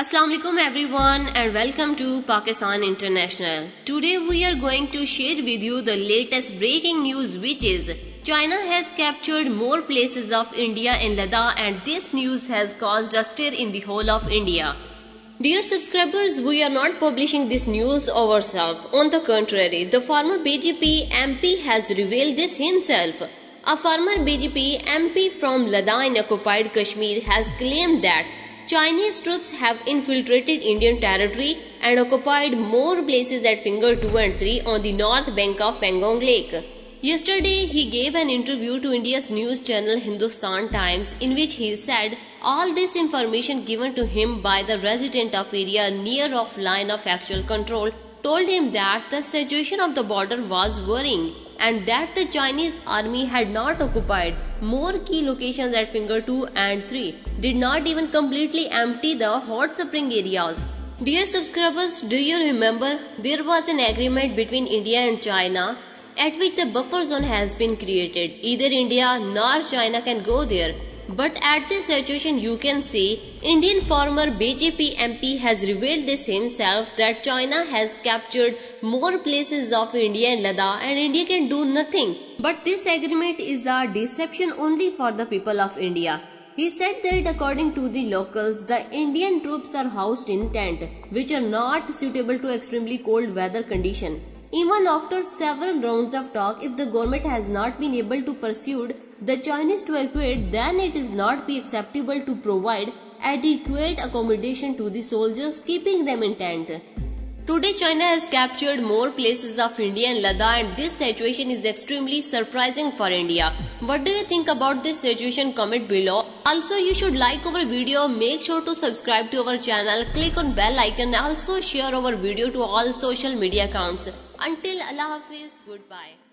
Assalamu alaikum everyone and welcome to Pakistan International. Today we are going to share with you the latest breaking news, which is China has captured more places of India in Ladakh, and this news has caused a stir in the whole of India. Dear subscribers, we are not publishing this news ourselves. On the contrary, the former BJP MP has revealed this himself. A former BJP MP from Ladakh in occupied Kashmir has claimed that Chinese troops have infiltrated Indian territory and occupied more places at Finger 2 and 3 on the north bank of Pangong Lake. Yesterday, he gave an interview to India's news channel Hindustan Times, in which he said all this information given to him by the resident of area near of line of actual control told him that the situation of the border was worrying and that the Chinese army had not occupied more key locations at Finger 2 and 3, did not even completely empty the hot spring areas. Dear subscribers, do you remember there was an agreement between India and China at which the buffer zone has been created. Either India nor China can go there. But at this situation you can see Indian former BJP MP has revealed this himself that China has captured more places of India and Ladakh and India can do nothing. But this agreement is a deception only for the people of India. He said that according to the locals, the Indian troops are housed in tents which are not suitable to extremely cold weather condition. Even after several rounds of talk, if the government has not been able to persuade the Chinese to evacuate, then it is not be acceptable to provide adequate accommodation to the soldiers, keeping them in tent. Today, China has captured more places of India and Ladakh, and this situation is extremely surprising for India. What do you think about this situation? Comment below. Also, you should like our video, make sure to subscribe to our channel, click on bell icon, also share our video to all social media accounts. Until Allah Hafiz, goodbye.